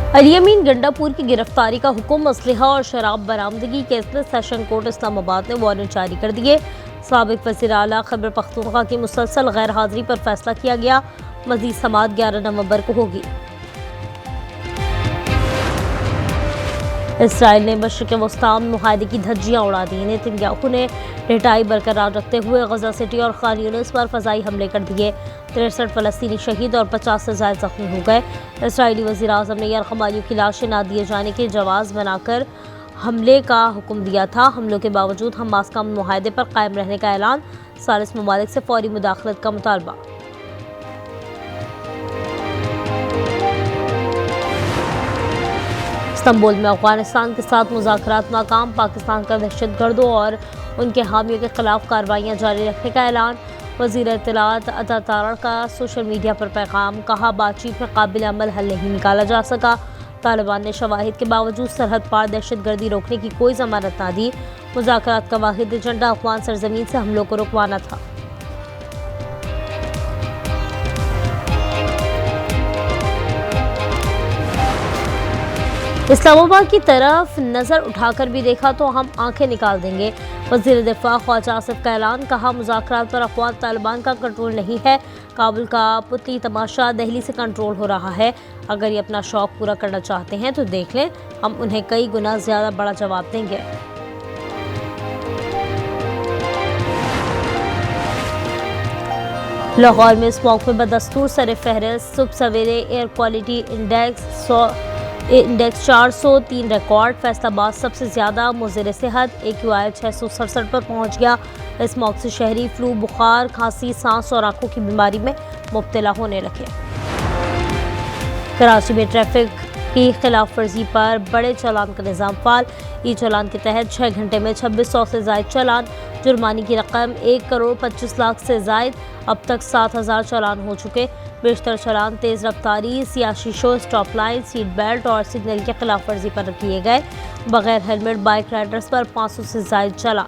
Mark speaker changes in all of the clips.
Speaker 1: अलियमीन गंडापुर की गिरफ्तारी का हुक्म, असलहा और शराब बरामदगी केस में सेशन कोर्ट इस्लामाबाद ने वारंट जारी कर दिए। साबिक वज़ीर आला खैबर पख्तूनख्वा की मुसलसल गैर हाजिरी पर फैसला किया गया। मजीद समाअत 11 नवंबर को होगी। इसराइल ने मशरिक़ वस्ता में मुआहदे की धज्जियाँ उड़ा दी। नेतन्याहू ने रिहाई बरकरार रखते हुए गजा सिटी और खान यूनिस पर फ़ज़ाई हमले कर दिए। 63 फ़लस्तीनी शहीद और 50 से ज़ायद ज़ख्मी हो गए। इसराइली वज़ीर आज़म ने यरग़मालियों की लाशें ना दिए जाने के जवाज़ बनाकर हमले का हुक्म दिया था। हमलों के बावजूद हमास का मुआहदे पर कायम रहने का ऐलान। सालिस ममालिक से फौरी मुदाखलत का मुतालबा। इस्तांबुल में अफगानिस्तान के साथ मुज़ाकरात नाकाम। पाकिस्तान का दहशतगर्दों और उनके हामियों के खिलाफ कार्रवाइयाँ जारी रखने का ऐलान। वज़ीर इत्तलात अता तारड़ का सोशल मीडिया पर पैगाम, कहा बातचीत में काबिल अमल हल नहीं निकाला जा सका। तालिबान ने शवाहिद के बावजूद सरहद पार दहशतगर्दी रोकने की कोई ज़मानत ना दी। मुज़ाकरात का वाहिद एजेंडा अफगान सरजमीन से हमलों को रुकवाना था। इस्लामाबाद की तरफ नज़र उठाकर भी देखा तो हम आंखें निकाल देंगे। वज़ीर दिफा ख्वाजा आसिफ का ऐलान, कहा मुज़ाकरात पर अफ़वाज तालिबान का कंट्रोल नहीं है। काबुल का पुतली तमाशा दिल्ली से कंट्रोल हो रहा है। अगर ये अपना शौक़ पूरा करना चाहते हैं तो देख लें, हम उन्हें कई गुना ज़्यादा बड़ा जवाब देंगे। लाहौर में स्मॉग में बदस्तूर सर फहरिस्त। सुबह सवेरे air quality index 403 record. Faisalabad सबसे ज़्यादा मुज़र सेहत। AQI 667 पर पहुंच गया। स्मॉग से शहरी फ्लू, बुखार, खांसी, सांस और आंखों की बीमारी में मुब्तला होने लगे। कराची में ट्रैफिक की खिलाफ वर्जी पर बड़े चालान का निज़ाम फाल। ई चालान के तहत 6 घंटे में 2600 से ज़ायद चालान। जुर्माने की रकम 1 करोड़ 25 लाख से ज़ायद। अब तक 7000 चालान हो चुके। बेशतर चालान तेज़ रफ्तारी, सियासी show, stop line, seat belt और सिग्नल की खिलाफ वर्जी पर किए गए। बगैर हेलमेट बाइक राइडर्स पर 500 से ज़ायद चालान।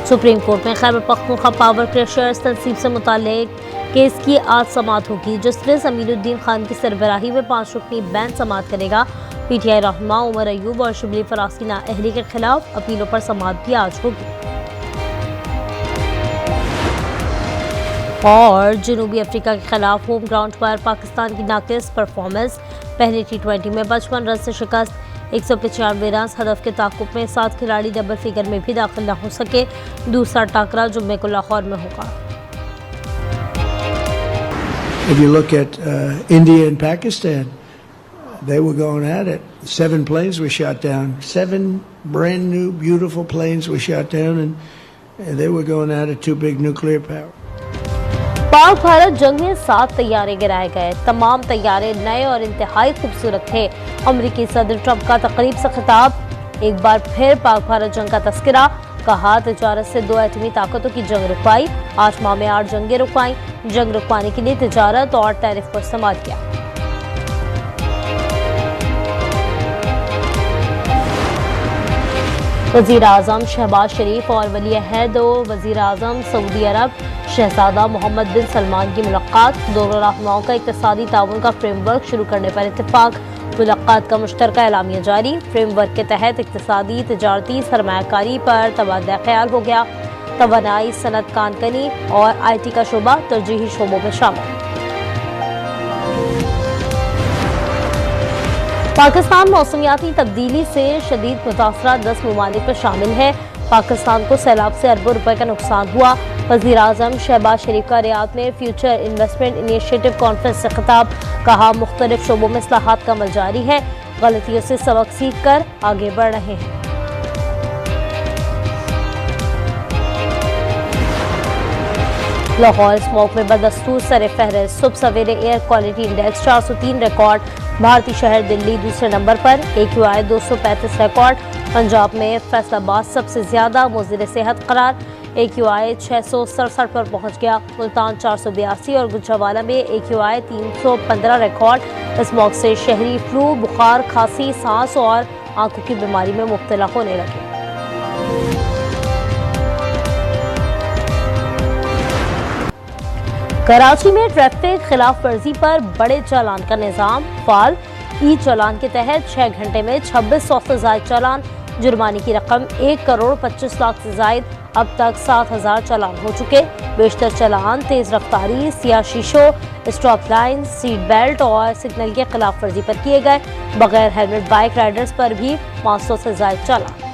Speaker 1: सुप्रीम कोर्ट में खैबर पख्तूनख्वा पावर क्रशर्स तनसीब से मुताल्लिक केस की आज समाअत होगी। जस्टिस अमीनुद्दीन खान की सरबराही में 5 रुकनी बेंच समाअत करेगा। PTI रहनुमा उमर अयूब और शिबली फरासी नाअहली के खिलाफ अपीलों पर समाअत भी आज होगी। और जनूबी अफ्रीका के खिलाफ होम ग्राउंड पर पाकिस्तान की नाकिस परफॉर्मेंस। पहले T20 में 55 रन से शिकस्त। 195 रन हदफ के ताकुब में 7 खिलाड़ी डबल फिगर में भी दाखिल न हो सके। दूसरा टाकरा जुम्मे को लाहौर में होगा।
Speaker 2: If you look at India and Pakistan, they were going at it. 7 planes were shot down. 7 brand new, beautiful planes were shot down, and they were going at it. 2 big nuclear power.
Speaker 1: Pak Bharat जंग में 7 तैयारे गिराए गए। तमाम तैयारे नए और इंतहाई खूबसूरत थे। अमरीकी सदर ट्रंप का तकरीब से खिताब। एक बार फिर पाक भारत जंग का तस्करा। कहा तिजारत से 2 एटमी ताकतों की जंग रुकवाई। 8 माह में 8 जंगें रुकवाई। जंग रुकवाने के लिए तिजारत और टैरिफ पर इस्तेमाल किया। वज़ीर आज़म शहबाज शरीफ और वली अहद वज़ीर आज़म सऊदी अरब शहजादा मोहम्मद बिन सलमान की मुलाकात। दोनों रहनुमाओं का इक़्तिसादी ताउन का फ्रेमवर्क शुरू करने पर इत्तेफाक। मुलाकात का मुश्तरका एलामिया जारी। फ्रेमवर्क के तहत इक़्तिसादी, तिजारती, सरमायाकारी पर तबादला ख्याल हो गया। तवानाई, सनत, कानकनी और IT का शोबा तरजीही शोबों में शामिल। पाकिस्तान मौसमियाती तब्दीली से शदीद मुतासरा 10 ममालिक में शामिल है। पाकिस्तान को सैलाब से अरबों रुपए का नुकसान हुआ। वज़ीर आज़म शहबाज शरीफ का रियाद में फ्यूचर इन्वेस्टमेंट इनिशिएटिव कॉन्फ्रेंस से खिताब। कहा मुख्तलिफ शोबों में इस्लाहात का अमल जारी है। गलतियों से सबक सीख कर आगे बढ़ रहे हैं। लाहौर स्मॉग में बदस्तूर सर फहरिस्त। सुबह सवेरे एयर क्वालिटी इंडेक्स 403 रिकॉर्ड। भारतीय शहर दिल्ली दूसरे नंबर पर। AQI 235 record. पंजाब में फैसलाबाद सबसे ज्यादा मुज़र सेहत करार। AQI 667 पर पहुंच गया। मुल्तान 482 और गुजरावाला में AQI 315 रिकॉर्ड। स्मॉग से शहरी फ्लू, बुखार, खांसी, सांस और आंखों की बीमारी में मुब्तला होने लगे। कराची में ट्रैफिक खिलाफ वर्जी पर बड़े चालान का निजाम फाल। ई चालान के तहत 6 घंटे में 2600 से ज्यादा चालान, जुर्माने की रकम 1 करोड़ 25 लाख से ज्यादा। अब तक 7000 चालान हो चुके। बेशतर चालान तेज रफ्तारी, सियाह शीशों, स्टॉप लाइन, सीट बेल्ट और सिग्नल के खिलाफ वर्जी पर किए गए। बगैर हेलमेट बाइक राइडर्स पर भी 500 से ज्यादा चालान।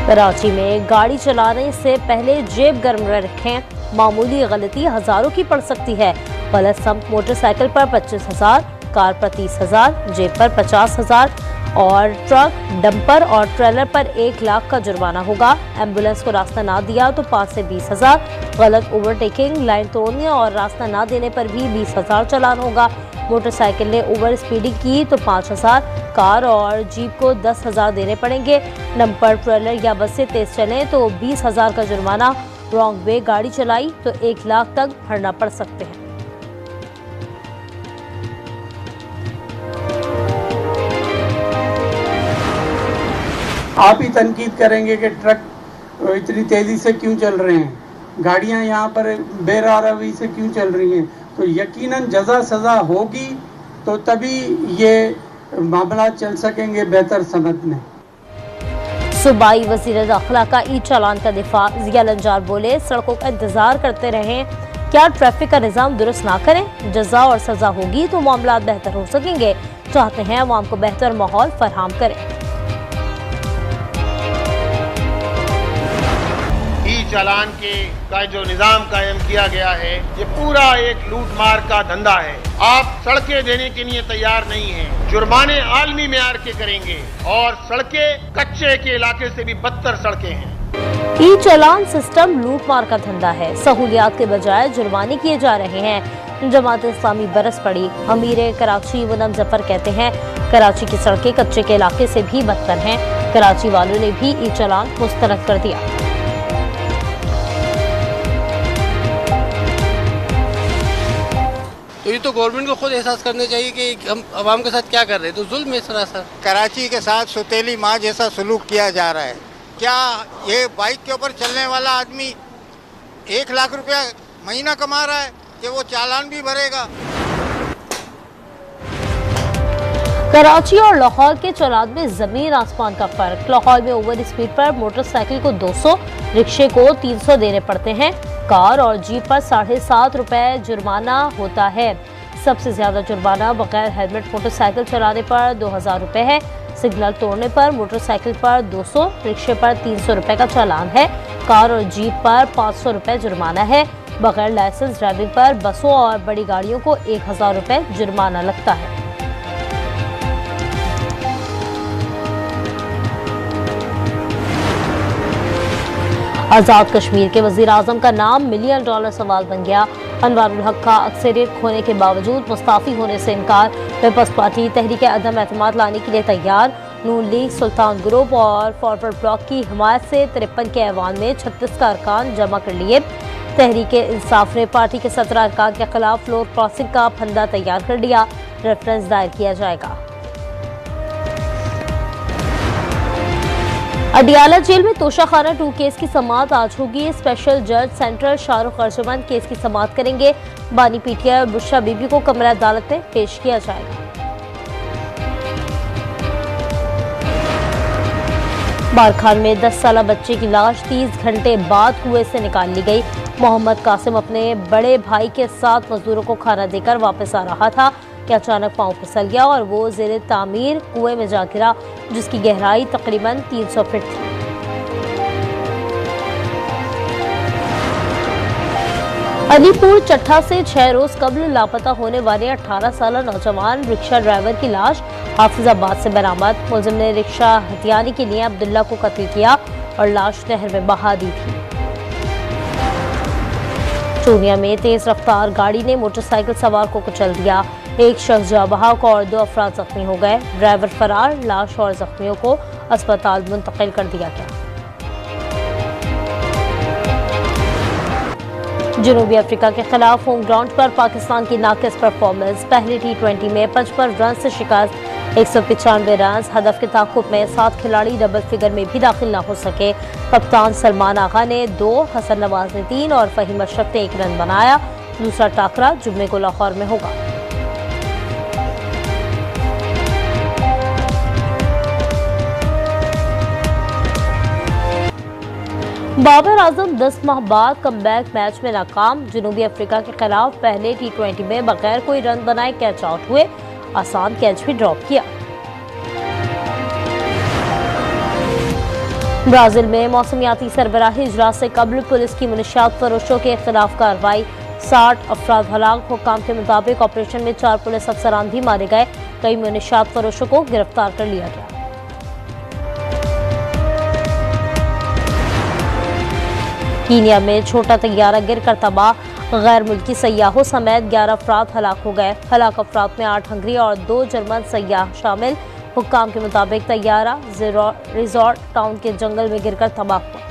Speaker 1: कराची में गाड़ी चलाने से पहले जेब गर्म रखें, मामूली गलती हजारों की पड़ सकती है। गलत संप मोटरसाइकिल पर 25,000, कार पर 30,000, जेब पर 50,000 और ट्रक, डंपर और ट्रेलर पर 1 लाख का जुर्माना होगा। एम्बुलेंस को रास्ता ना दिया तो 5 से 20,000, गलत ओवरटेकिंग, लाइन तोड़ने और रास्ता ना देने पर भी 20,000 चालान होगा। मोटरसाइकिल ने ओवर स्पीडिंग की तो 5,000, कार और जीप को 10,000 देने पड़ेंगे। डंपर, ट्रेलर या बस से तेज चलें तो 20,000 का जुर्माना। रॉन्ग वे गाड़ी चलाई तो 1 लाख तक भरना पड़ सकते हैं।
Speaker 3: आप ही तनकीद करेंगे कि ट्रक इतनी तेज़ी से क्यों चल रहे हैं, गाड़ियां यहाँ पर बेरहमी से क्यों चल रही हैं, तो यकीनन जज़ा सज़ा होगी तो तभी ये मामला चल सकेंगे बेहतर समत में।
Speaker 1: सूबाई वज़ीर दाखिला का ई चालान का दिफा। ज़िया लंजार बोले, सड़कों का इंतजार करते रहें, क्या ट्रैफिक का निज़ाम दुरुस्त ना करें, जज़ा और सज़ा होगी तो मामला बेहतर हो सकेंगे। चाहते हैं अवाम को बेहतर माहौल फराहम करें।
Speaker 4: चालान का जो निजाम कायम किया गया है, ये पूरा एक लूटमार का धंधा है। आप सड़कें देने के लिए तैयार नहीं हैं, जुर्माने आलमी मेयार के करेंगे और सड़कें कच्चे के इलाके से भी बदतर सड़कें हैं।
Speaker 1: ई चालान सिस्टम लूटमार का धंधा है, सहूलियात के बजाय जुर्माने किए जा रहे हैं। जमात इस्लामी बरस पड़ी। अमीर कराची मुनम जफर कहते हैं, कराची की सड़कें कच्चे के इलाके से भी बदतर हैं। कराची वालों ने भी ई चालान मुस्तरद कर दिया।
Speaker 5: तो ये तो गवर्नमेंट को खुद एहसास करना चाहिए कि हम आवाम के साथ क्या कर रहे हैं। तो जुल्म है सरासर।
Speaker 6: कराची के साथ सौतेली माँ जैसा सलूक किया जा रहा है। क्या ये बाइक के ऊपर चलने वाला आदमी 1 लाख रुपया महीना कमा रहा है कि वो चालान भी भरेगा?
Speaker 1: कराची और लाहौर के चालान में जमीन आसमान का फर्क। लाहौर में ओवर स्पीड पर मोटरसाइकिल को 200, रिक्शे को 300 देने पड़ते हैं। कार और जीप पर 7.5 रुपए जुर्माना होता है। सबसे ज्यादा जुर्माना बगैर हेलमेट मोटरसाइकिल चलाने पर 2,000 रुपए है। सिग्नल तोड़ने पर मोटरसाइकिल पर 200, रिक्शे पर 300 रुपए का चालान है। कार और जीप पर 500 रुपए जुर्माना है। बगैर लाइसेंस ड्राइविंग पर बसों और बड़ी गाड़ियों को 1,000 रुपए जुर्माना लगता है। आज़ाद कश्मीर के वज़ीर आज़म का नाम $1 मिलियन सवाल बन गया। अनवारुल हक का अक्सरियत खोने के बावजूद मुस्ताफ़ी होने से इनकार। पीपल्स पार्टी तहरीक अदम एतमाद लाने के लिए तैयार। नून लीग, सुल्तान ग्रुप और फॉरवर्ड ब्लॉक की हिमायत से 53 के ऐवान में 36 का अरकान जमा कर लिए। तहरीक इंसाफ ने पार्टी के 17 अरकान के खिलाफ फ्लोर क्रॉसिंग का फंदा तैयार कर लिया। रेफरेंस दायर किया जाएगा। अडियाला जेल में तोशाखाना 2 केस की समाअत आज होगी। स्पेशल जज सेंट्रल शाहरुख अर्जुमन केस की समाअत करेंगे। बानी पीटीआई और बुशरा बीबी को कमरा अदालत में पेश किया जाएगा। बारखान में 10 साला बच्चे की लाश 30 घंटे बाद कुएं से निकाल ली गई। मोहम्मद कासिम अपने बड़े भाई के साथ मजदूरों को खाना देकर वापस आ रहा था कि अचानक पांव फिसल गया और वो ज़ेरे तामीर कुएं में जा गिरा, जिसकी गहराई तकरीबन 300 फीट थी। अलीपुर चट्टा से 6 रोज कबल लापता होने वाले 18 साला नौजवान रिक्शा ड्राइवर की लाश हाफिजाबाद से बरामद। मुलजिम ने रिक्शा हथियाने के लिए अब्दुल्ला को कत्ल किया और लाश नहर में बहा दी थी। चूनिया में तेज रफ्तार गाड़ी ने मोटरसाइकिल सवार को कुचल दिया। एक शख्स जाँ बहक और 2 अफराद जख्मी हो गए। ड्राइवर फरार। लाश और जख्मियों को अस्पताल मुंतकिल कर दिया गया। जनूबी अफ्रीका के खिलाफ होम ग्राउंड पर पाकिस्तान की नाकिस परफॉर्मेंस। पहले T20 में 55 रन से शिकस्त। 195 रन हदफ के ताकुब में 7 खिलाड़ी डबल फिगर में भी दाखिल न हो सके। कप्तान सलमान आगा ने 2, हसन नवाज ने 3 और फहीम अशरफ ने 1 रन बनाया। दूसरा टाकरा जुम्मे को लाहौर में होगा। बाबर आजम 10 माह बाद कमबैक मैच में नाकाम। जनूबी अफ्रीका के खिलाफ पहले T20 में बगैर कोई रन बनाए कैच आउट हुए। आसान कैच भी ड्रॉप किया। ब्राजील में मौसमियाती सरबराही इजलास से कबल पुलिस की मुनशियात फरोशों के खिलाफ कार्रवाई। 60 अफराद हलाक। हुक्काम के मुताबिक ऑपरेशन में 4 पुलिस अफसरान भी मारे गए। कई मुनशियात फरोशों को गिरफ्तार कर लिया गया। कीनिया में छोटा तैयारा गिरकर तबाह। गैर मुल्की सयाहों समेत 11 अफराद हलाक हो गए। हलाक अफराद में 8 हंगरी और 2 जर्मन सयाह शामिल। हुक्काम के मुताबिक तैयारा रिजॉर्ट टाउन के जंगल में गिरकर तबाह हुआ।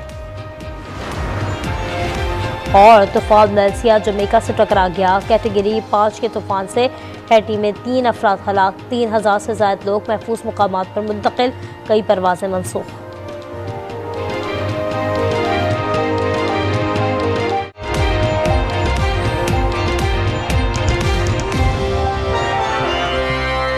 Speaker 1: और तूफान मेल्सिया जमैका से टकरा गया। कैटेगरी 5 के तूफान से हैटी में 3 अफराद हलाक। 3000 से ज्यादा लोग महफूज मुकामात पर मुंतकिल। कई परवाजें मनसूख।